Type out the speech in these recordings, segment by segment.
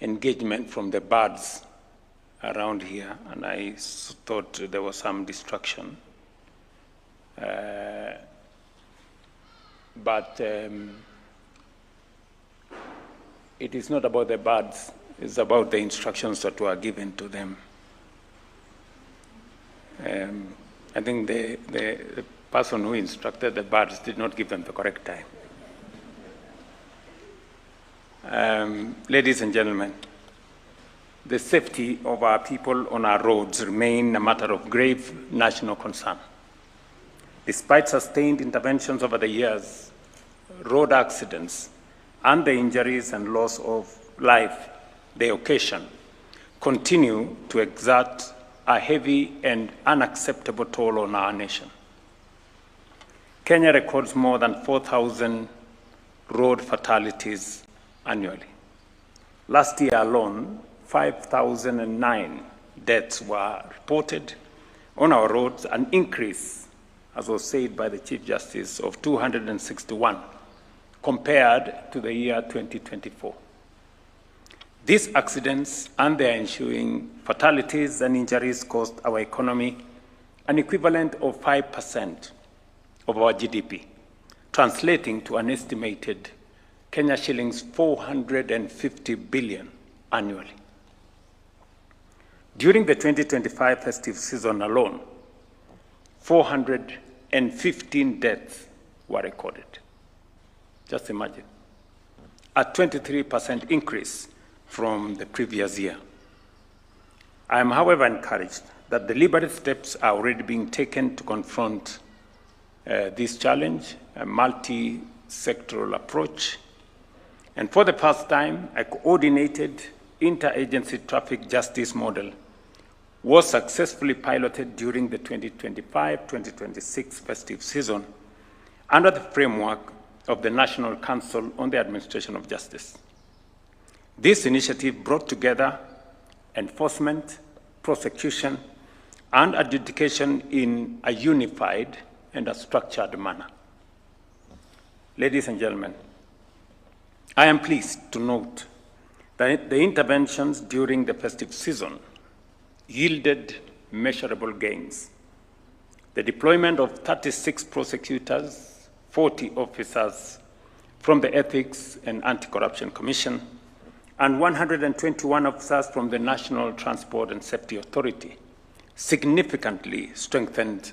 engagement from the birds around here, and I thought there was some distraction. But it is not about the birds, it's about the instructions that were given to them. I think the person who instructed the birds did not give them the correct time. Ladies and gentlemen, the safety of our people on our roads remain a matter of grave national concern. Despite sustained interventions over the years, road accidents and the injuries and loss of life they occasion continue to exert a heavy and unacceptable toll on our nation. Kenya records more than 4,000 road fatalities annually. Last year alone, 5,009 deaths were reported on our roads, an increase, as was said by the Chief Justice, of 261 compared to the year 2024. These accidents and their ensuing fatalities and injuries cost our economy an equivalent of 5% of our GDP, translating to an estimated Kenya shillings 450 billion annually. During the 2025 festive season alone, 415 deaths were recorded. Just imagine, a 23% increase from the previous year. I am, however, encouraged that deliberate steps are already being taken to confront this challenge, a multi-sectoral approach. And for the first time, a coordinated interagency traffic justice model was successfully piloted during the 2025-2026 festive season under the framework of the National Council on the Administration of Justice. This initiative brought together enforcement, prosecution, and adjudication in a unified and a structured manner. Ladies and gentlemen, I am pleased to note that the interventions during the festive season yielded measurable gains. The deployment of 36 prosecutors, 40 officers from the Ethics and Anti-Corruption Commission, and 121 officers from the National Transport and Safety Authority significantly strengthened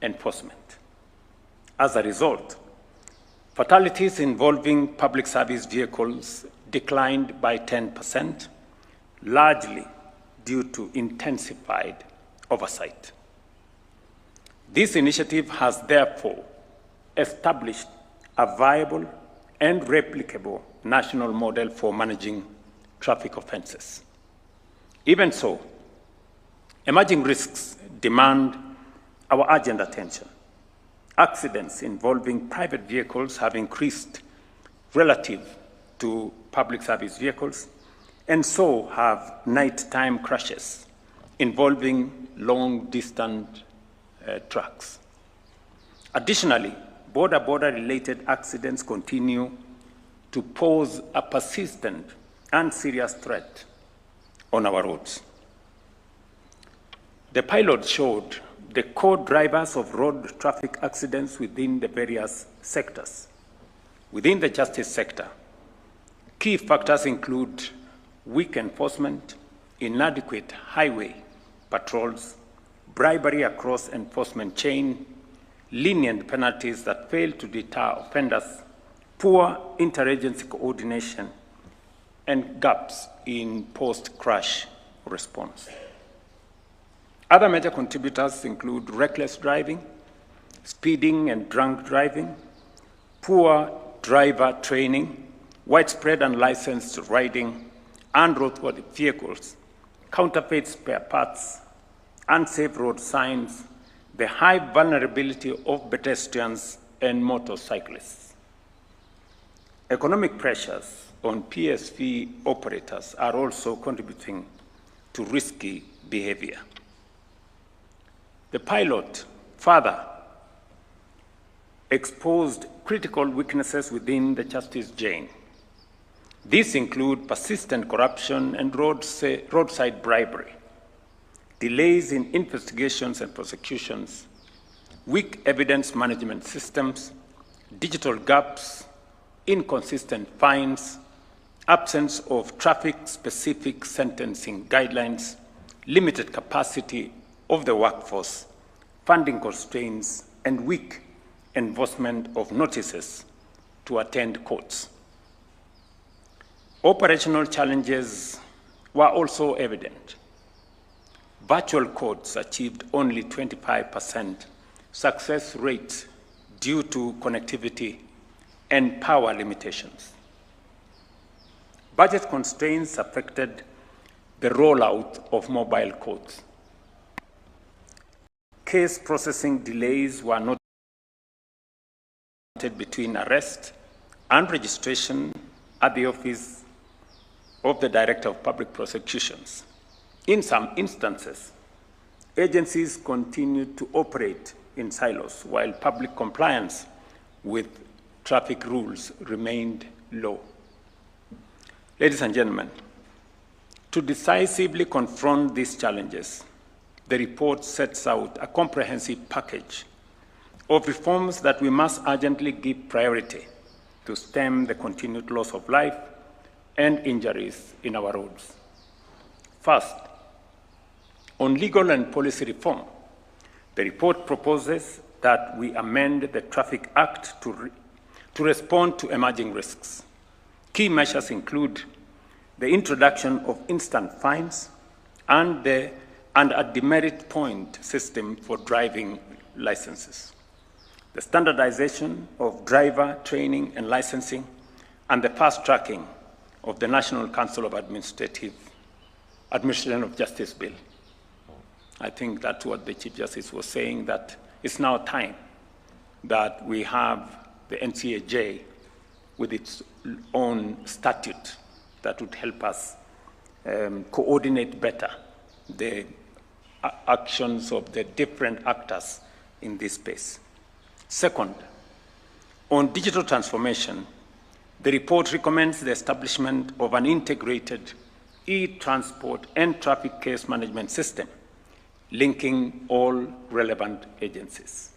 enforcement. As a result, fatalities involving public service vehicles declined by 10%, largely due to intensified oversight. This initiative has therefore established a viable and replicable national model for managing traffic offenses. Even so, emerging risks demand our urgent attention. Accidents involving private vehicles have increased relative to public service vehicles, and so have nighttime crashes involving long-distance trucks. Additionally, border-related accidents continue to pose a persistent and serious threat on our roads. The pilot showed the core drivers of road traffic accidents within the various sectors. Within the justice sector, key factors include weak enforcement, inadequate highway patrols, bribery across enforcement chain, lenient penalties that fail to deter offenders, poor interagency coordination, and gaps in post-crash response. Other major contributors include reckless driving, speeding and drunk driving, poor driver training, widespread unlicensed riding, unroadworthy vehicles, counterfeit spare parts, unsafe road signs, the high vulnerability of pedestrians and motorcyclists. Economic pressures on PSV operators are also contributing to risky behavior. The pilot further exposed critical weaknesses within the justice chain, These include persistent corruption and roadside bribery, delays in investigations and prosecutions, weak evidence management systems, digital gaps, inconsistent fines, absence of traffic-specific sentencing guidelines, limited capacity of the workforce, funding constraints, and weak enforcement of notices to attend courts. Operational challenges were also evident. Virtual courts achieved only 25% success rate due to connectivity and power limitations. Budget constraints affected the rollout of mobile courts. Case processing delays were noted between arrest and registration at the Office of the Director of Public Prosecutions. In some instances, agencies continued to operate in silos while public compliance with traffic rules remained low. Ladies and gentlemen, to decisively confront these challenges, the report sets out a comprehensive package of reforms that we must urgently give priority to stem the continued loss of life and injuries in our roads. First, on legal and policy reform, the report proposes that we amend the Traffic Act to respond to emerging risks. Key measures include the introduction of instant fines and a demerit point system for driving licenses, the standardization of driver training and licensing, and the fast-tracking of the National Council of Administration of Justice Bill. I think that's what the Chief Justice was saying, that it's now time that we have the NCAJ with its own statute that would help us coordinate better the actions of the different actors in this space. Second, on digital transformation, the report recommends the establishment of an integrated e-transport and traffic case management system linking all relevant agencies.